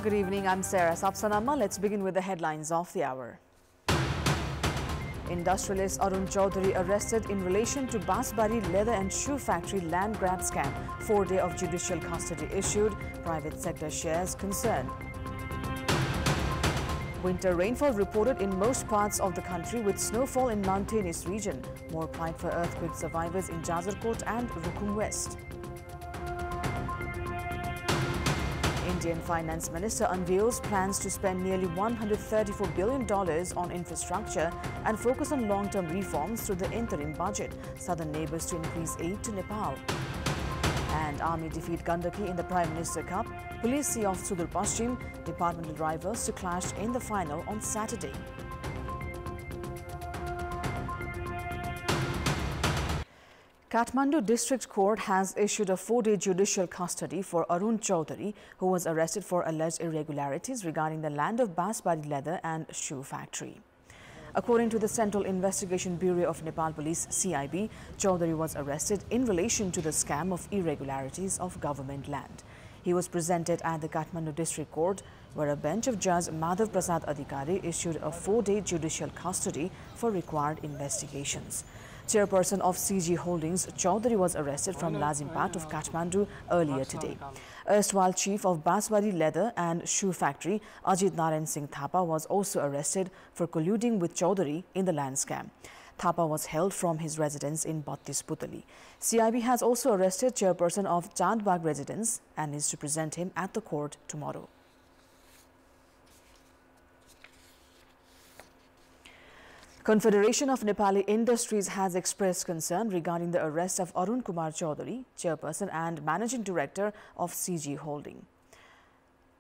Good evening, I'm Sarah Sapsanama. Let's begin with the headlines of the hour. Industrialist Arun Chaudhary arrested in relation to Basbari leather and shoe factory land grab scam. 4-day of judicial custody issued. Private sector shares concern. Winter rainfall reported in most parts of the country with snowfall in mountainous region. More plight for earthquake survivors in Jazarkot and Rukum West. Indian Finance Minister unveils plans to spend nearly $134 billion on infrastructure and focus on long-term reforms through the interim budget. Southern neighbors to increase aid to Nepal. And Army defeat Gandaki in the Prime Minister Cup. Police see off Sudur Paschim. Departmental rivals to clash in the final on Saturday. Kathmandu District Court has issued a 4-day judicial custody for Arun Chaudhary, who was arrested for alleged irregularities regarding the land of Basbari leather and shoe factory. According to the Central Investigation Bureau of Nepal Police (CIB), Chaudhary was arrested in relation to the scam of irregularities of government land. He was presented at the Kathmandu District Court, where a bench of Judge Madhav Prasad Adhikari issued a 4-day judicial custody for required investigations. Chairperson of CG Holdings, Chaudhary was arrested from Lazimpat of Kathmandu earlier today. Erstwhile chief of Basbari leather and shoe factory, Ajit Narayan Singh Thapa, was also arrested for colluding with Chaudhary in the land scam. Thapa was held from his residence in Battis Putali. CIB has also arrested chairperson of Chandbagh residence and is to present him at the court tomorrow. Confederation of Nepali Industries has expressed concern regarding the arrest of Arun Kumar Chaudhary, chairperson and managing director of CG Holding.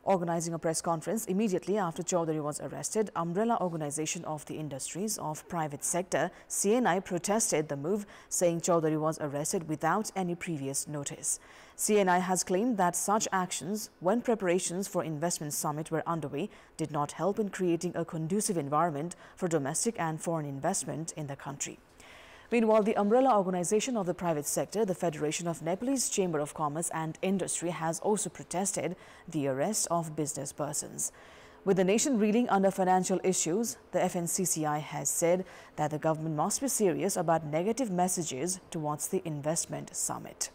Organizing a press conference immediately after Chaudhary was arrested, Umbrella Organization of the Industries of Private Sector (CNI) protested the move, saying Chaudhary was arrested without any previous notice. CNI has claimed that such actions, when preparations for investment summit were underway, did not help in creating a conducive environment for domestic and foreign investment in the country. Meanwhile, the umbrella organization of the private sector, the Federation of Nepalese Chamber of Commerce and Industry, has also protested the arrest of business persons. With the nation reeling under financial issues, the FNCCI has said that the government must be serious about negative messages towards the investment summit.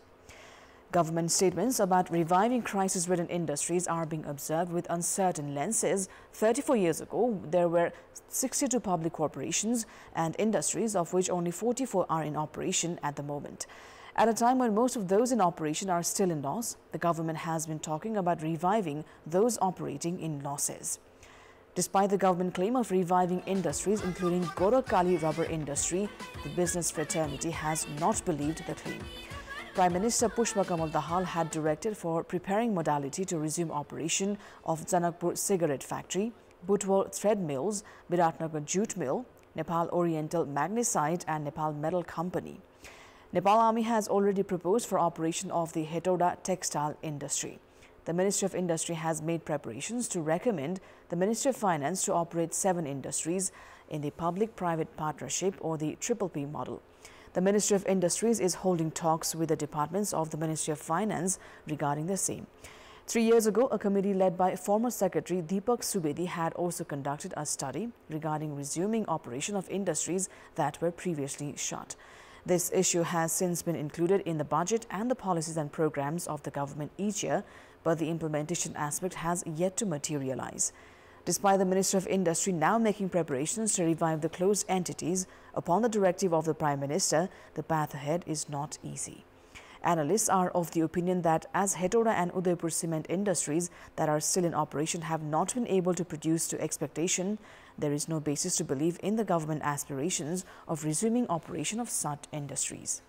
Government statements about reviving crisis-ridden industries are being observed with uncertain lenses. 34 years ago, there were 62 public corporations and industries, of which only 44 are in operation at the moment. At a time when most of those in operation are still in loss, the government has been talking about reviving those operating in losses. Despite the government claim of reviving industries, including Gorakhali rubber industry, the business fraternity has not believed the claim. Prime Minister Pushpa Kamal Dahal had directed for preparing modality to resume operation of Janakpur cigarette factory, Butwal thread mills, Biratnagar jute mill, Nepal Oriental Magnesite and Nepal Metal Company. Nepal Army has already proposed for operation of the Hetauda textile industry. The Ministry of Industry has made preparations to recommend the Ministry of Finance to operate 7 industries in the public-private partnership or the PPP model. The Ministry of Industries is holding talks with the departments of the Ministry of Finance regarding the same. 3 years ago, a committee led by former Secretary Deepak Subedi had also conducted a study regarding resuming operation of industries that were previously shut. This issue has since been included in the budget and the policies and programs of the government each year, but the implementation aspect has yet to materialize. Despite the Minister of Industry now making preparations to revive the closed entities upon the directive of the Prime Minister, the path ahead is not easy. Analysts are of the opinion that as Hetauda and Udaipur cement industries that are still in operation have not been able to produce to expectation, there is no basis to believe in the government aspirations of resuming operation of such industries.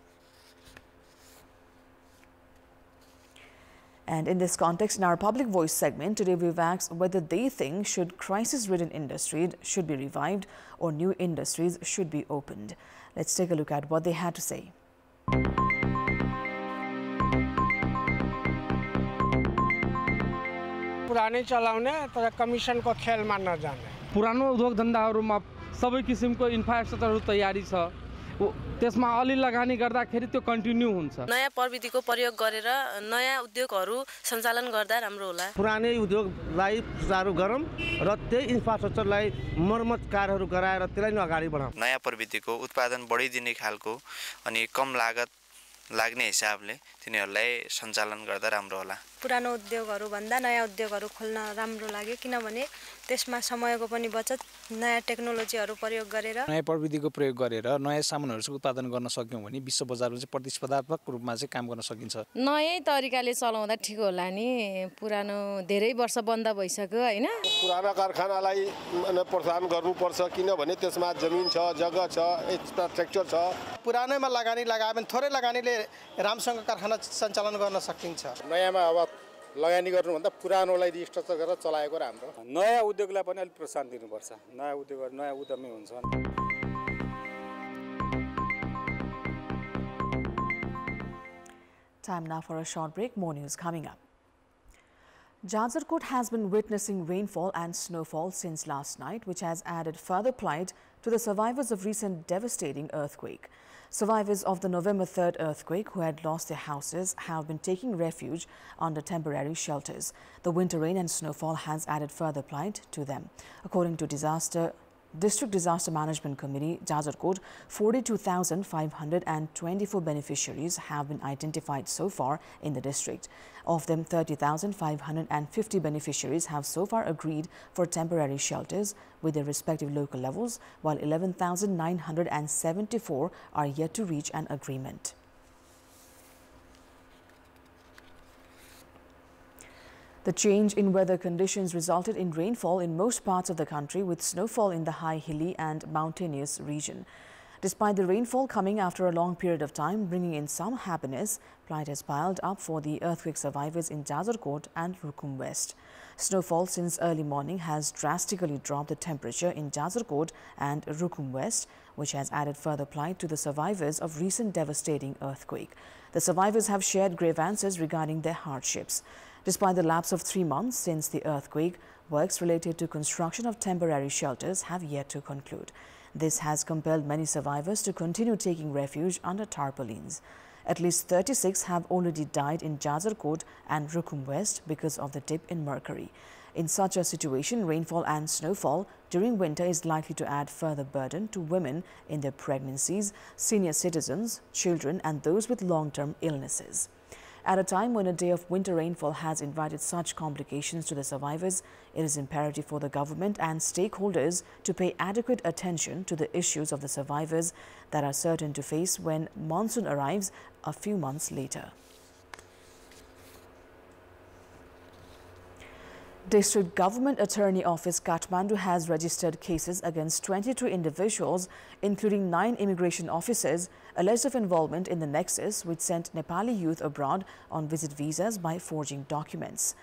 And in this context, in our Public Voice segment, today we've asked whether they think should crisis-ridden industries should be revived or new industries should be opened. Let's take a look at what they had to say. पुरानै चलाउने तर कमिसनको खेलमा नजाने पुरानो उद्योग धन्दाहरुमा सबै किसिमको इन्फ्रास्ट्रक्चरहरु तयारी छ त्यसमा अलि लगानी गर्दाखेरि त्यो कन्टिन्यू हुन्छ। नयाँ प्रविधिको प्रयोग गरेर नयाँ उद्योगहरू सञ्चालन गर्दा राम्रो होला। पुरानै उद्योगलाई सुचारू गरौँ र त्यही इन्फ्रास्ट्रक्चरलाई मर्मत कार्यहरू गराएर त्यसलाई नै अगाडि बढाउँ। नयाँ प्रविधिको उत्पादन बढाइदिने खालको अनि कम लागत लाग्ने हिसाबले तिनीहरूलाई सञ्चालन गर्दा राम्रो होला। पुरानो उद्योगहरू भन्दा नयाँ उद्योगहरू खोल्न राम्रो लाग्यो किनभने त्यसमा समयको पनि बचत, नयाँ टेक्नोलोजीहरू प्रयोग गरेर नयाँ प्रविधिको प्रयोग गरेर नयाँ सामानहरू चाहिँ उत्पादन गर्न सक्यौँ भने विश्व बजारमा चाहिँ प्रतिस्पर्धात्मक रूपमा चाहिँ काम गर्न सकिन्छ। नयाँ तरिकाले चलाउँदा ठिक होला नि, पुरानो धेरै वर्ष बन्द भइसक्यो हैन। पुराना कारखानालाई प्रोत्साहन गर्नुपर्छ किनभने त्यसमा जमिन छ, जग्गा छ, इन्फ्रास्ट्रक्चर छ। पुरानैमा लगानी लगायो भने थोरै लगानीले राम्रोसँग कारखाना सञ्चालन गर्न सकिन्छ। नयाँमा अब लगानी गर्नुभन्दा पुरानोलाई रिस्ट्रक्चर गरेर चलाएको राम्रो। नयाँ उद्योगलाई पनि अलिक प्रोत्साहन दिनुपर्छ। नयाँ उद्योगहरू नयाँ उद्यमी हुन्छन्। Time now for a short break. More news coming up. Jajarkot has been witnessing rainfall and snowfall since last night, which has added further plight to the survivors of recent devastating earthquake. Survivors of the November 3rd earthquake who had lost their houses have been taking refuge under temporary shelters. The winter rain and snowfall has added further plight to them. According to District Disaster Management Committee, Jajarkot, 42,524 beneficiaries have been identified so far in the district. Of them, 30,550 beneficiaries have so far agreed for temporary shelters with their respective local levels, while 11,974 are yet to reach an agreement. The change in weather conditions resulted in rainfall in most parts of the country, with snowfall in the high, hilly and mountainous region. Despite the rainfall coming after a long period of time, bringing in some happiness, plight has piled up for the earthquake survivors in Jajarkot and Rukum West. Snowfall since early morning has drastically dropped the temperature in Jajarkot and Rukum West, which has added further plight to the survivors of recent devastating earthquake. The survivors have shared grievances regarding their hardships. Despite the lapse of 3 months since the earthquake, works related to construction of temporary shelters have yet to conclude. This has compelled many survivors to continue taking refuge under tarpaulins. At least 36 have already died in Jajarkot and Rukum West because of the dip in mercury. In such a situation, rainfall and snowfall during winter is likely to add further burden to women in their pregnancies, senior citizens, children and those with long-term illnesses. At a time when a day of winter rainfall has invited such complications to the survivors, it is imperative for the government and stakeholders to pay adequate attention to the issues of the survivors that are certain to face when monsoon arrives a few months later. District Government Attorney Office Kathmandu has registered cases against 22 individuals, including 9 immigration officers, alleged of involvement in the nexus which sent Nepali youth abroad on visit visas by forging documents.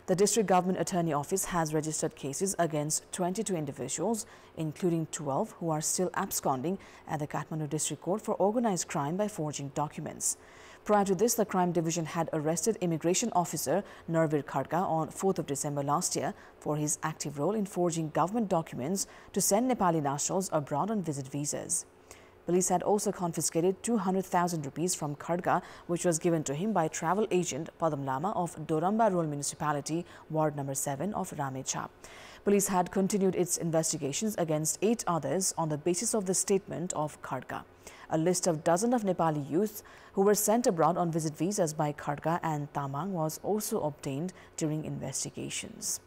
The District Government Attorney Office has registered cases against 22 individuals, including 12 who are still absconding at the Kathmandu District Court for organized crime by forging documents. Prior to this, the Crime Division had arrested immigration officer Narvir Khadka on 4th of December last year for his active role in forging government documents to send Nepali nationals abroad on visit visas. Police had also confiscated 200,000 rupees from Khadka, which was given to him by travel agent Padam Lama of Doramba Rural Municipality, Ward number 7 of Ramechhap. Police had continued its investigations against 8 others on the basis of the statement of Khadka. A list of dozens of Nepali youths who were sent abroad on visit visas by Khadka and Tamang was also obtained during investigations.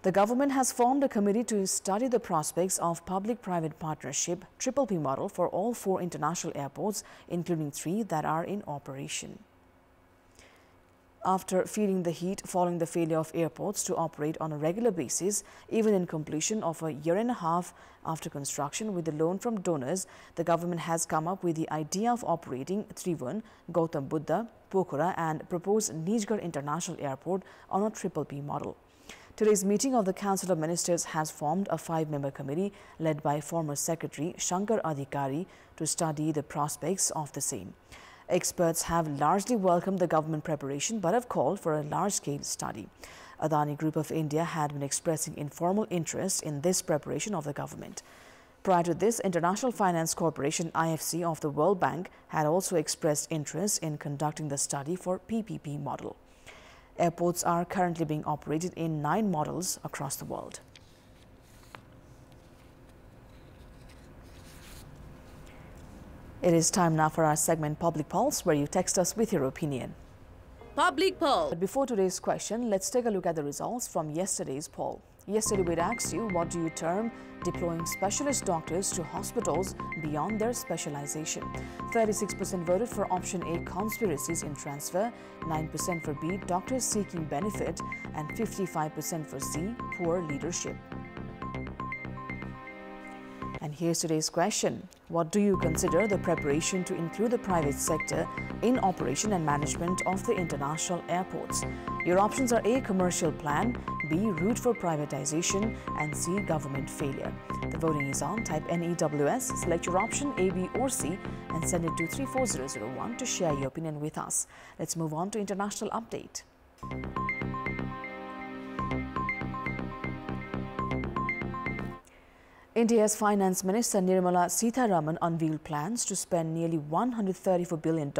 The government has formed a committee to study the prospects of public-private partnership PPP model for all 4 international airports, including 3 that are in operation. After feeling the heat following the failure of airports to operate on a regular basis, even in completion of a year and a half after construction with a loan from donors, the government has come up with the idea of operating Tribhuvan, Gautam Buddha, Pokhara and proposed Nijgarh International Airport on a PPP model. Today's meeting of the Council of Ministers has formed a 5-member committee led by former Secretary Shankar Adhikari to study the prospects of the same. Experts have largely welcomed the government preparation but have called for a large-scale study. Adani Group of India had been expressing informal interest in this preparation of the government. Prior to this, International Finance Corporation (IFC) of the World Bank had also expressed interest in conducting the study for PPP model. Airports are currently being operated in 9 models across the world. It is time now for our segment Public Pulse, where you text us with your opinion. Public Poll. But before today's question, let's take a look at the results from yesterday's poll. Yesterday, we'd asked you, what do you term deploying specialist doctors to hospitals beyond their specialization? 36% voted for option A, conspiracies in transfer, 9% for B, doctors seeking benefit, and 55% for C, poor leadership. And here's today's question. What do you consider the preparation to include the private sector in operation and management of the international airports? Your options are A, commercial plan, B, route for privatization, and C, government failure. The voting is on. Type NEWS, select your option A, B, or C, and send it to 34001 to share your opinion with us. Let's move on to international update. India's Finance Minister Nirmala Sitharaman unveiled plans to spend nearly $134 billion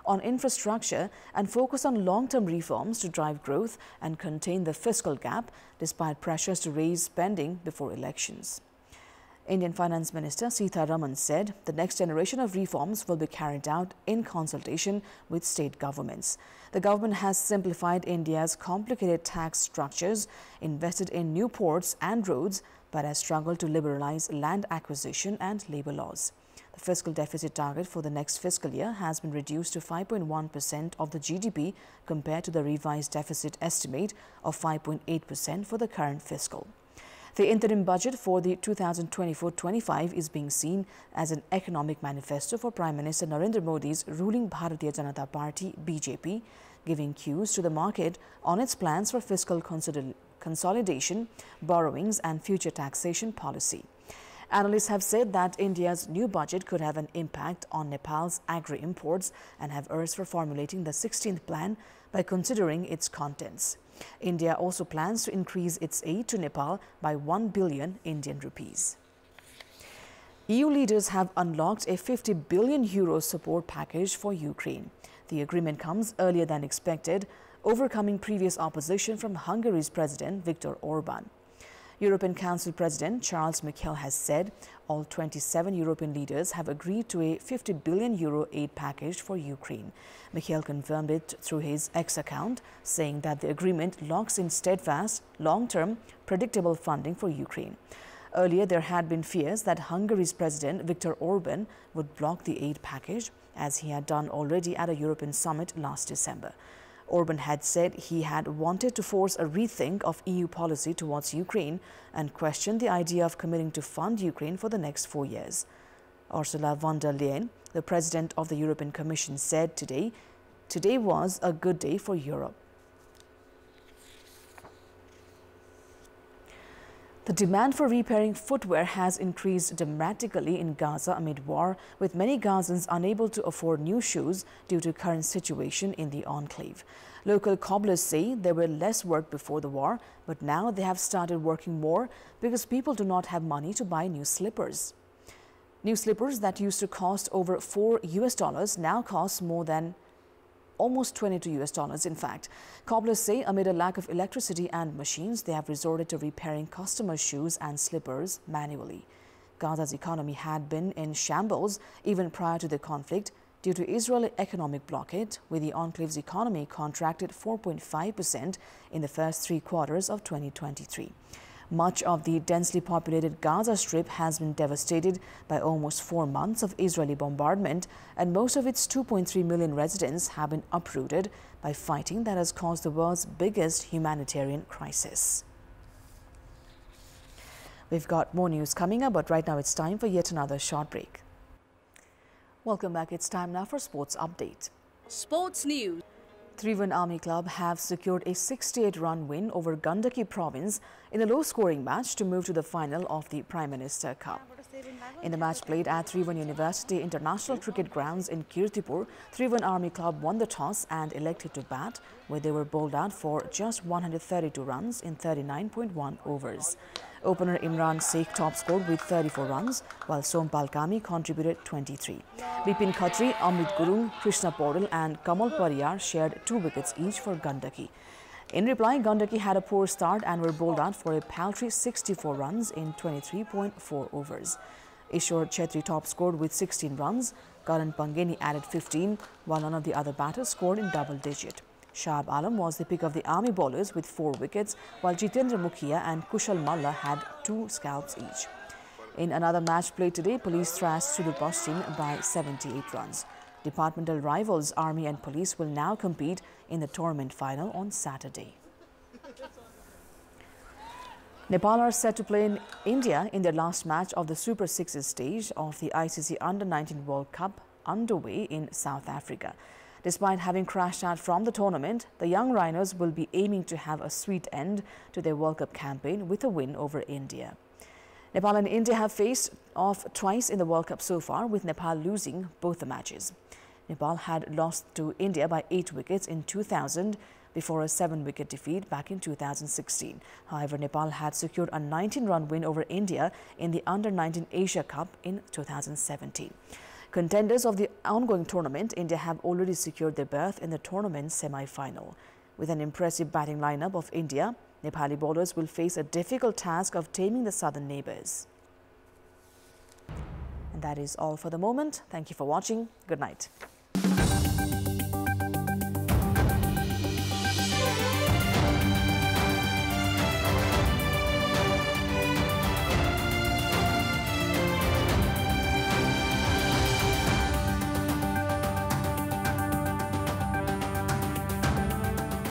on infrastructure and focus on long-term reforms to drive growth and contain the fiscal gap, despite pressures to raise spending before elections. Indian Finance Minister Sitharaman said the next generation of reforms will be carried out in consultation with state governments. The government has simplified India's complicated tax structures, invested in new ports and roads, but has struggled to liberalize land acquisition and labor laws. The fiscal deficit target for the next fiscal year has been reduced to 5.1% of the GDP compared to the revised deficit estimate of 5.8% for the current fiscal. The interim budget for the 2024-25 is being seen as an economic manifesto for Prime Minister Narendra Modi's ruling Bharatiya Janata Party (BJP), giving cues to the market on its plans for fiscal consolidation, borrowings and future taxation policy. Analysts have said that India's new budget could have an impact on Nepal's agri-imports and have urged for formulating the 16th plan by considering its contents. India also plans to increase its aid to Nepal by 1 billion Indian rupees. EU leaders have unlocked a €50 billion support package for Ukraine. The agreement comes earlier than expected, overcoming previous opposition from Hungary's President Viktor Orban. European Council President Charles Michel has said all 27 European leaders have agreed to a €50 billion aid package for Ukraine. Michel confirmed it through his X account, saying that the agreement locks in steadfast, long-term, predictable funding for Ukraine. Earlier, there had been fears that Hungary's President Viktor Orban would block the aid package, as he had done already at a European summit last December. Orban had said he had wanted to force a rethink of EU policy towards Ukraine and questioned the idea of committing to fund Ukraine for the next 4 years. Ursula von der Leyen, the president of the European Commission, said today was a good day for Europe. The demand for repairing footwear has increased dramatically in Gaza amid war, with many Gazans unable to afford new shoes due to current situation in the enclave. Local cobblers say there were less work before the war, but now they have started working more because people do not have money to buy new slippers. New slippers that used to cost over $4 now cost more than almost $22 in fact. Cobblers say amid a lack of electricity and machines, they have resorted to repairing customers' shoes and slippers manually. Gaza's economy had been in shambles even prior to the conflict due to Israeli economic blockade, with the enclave's economy contracted 4.5% in the first 3 quarters of 2023. Much of the densely populated Gaza Strip has been devastated by almost 4 months of Israeli bombardment, and most of its 2.3 million residents have been uprooted by fighting that has caused the world's biggest humanitarian crisis. We've got more news coming up, but right now it's time for yet another short break. Welcome back. It's time now for Sports Update. Sports News. Tribhuvan Army Club have secured a 68-run win over Gandaki province in a low-scoring match to move to the final of the Prime Minister Cup. In the match played at Tribhuvan University International Cricket Grounds in Kantipur, Tribhuvan Army Club won the toss and elected to bat, where they were bowled out for just 132 runs in 39.1 overs. Opener Imran Sheikh top scored with 34 runs, while Sompal Kami contributed 23. Bipin Khatri, Amrit Gurung, Krishna Paudel and Kamal Pariyar shared 2 wickets each for Gandaki. In reply, Gandaki had a poor start and were bowled out for a paltry 64 runs in 23.4 overs. Ishwar Chetri top scored with 16 runs. Karan Pangeni added 15, while none of the other batters scored in double digit. Shahab Alam was the pick of the army bowlers with 4 wickets, while Jitendra Mukhia and Kushal Malla had 2 scalps each. In another match played today, Police thrashed Sudur Pashchim by 78 runs. Departmental rivals Army and Police will now compete in the tournament final on Saturday. Nepal are set to play in India in their last match of the Super Sixes stage of the ICC Under-19 World Cup underway in South Africa. Despite having crashed out from the tournament, the young Rhinos will be aiming to have a sweet end to their World Cup campaign with a win over India. Nepal and India have faced off twice in the World Cup so far, with Nepal losing both the matches. Nepal had lost to India by 8 wickets in 2000 before a 7-wicket defeat back in 2016. However, Nepal had secured a 19-run win over India in the Under-19 Asia Cup in 2017. Contenders of the ongoing tournament, India have already secured their berth in the tournament semi-final. With an impressive batting lineup of India, Nepali bowlers will face a difficult task of taming the southern neighbours. And that is all for the moment. Thank you for watching. Good night.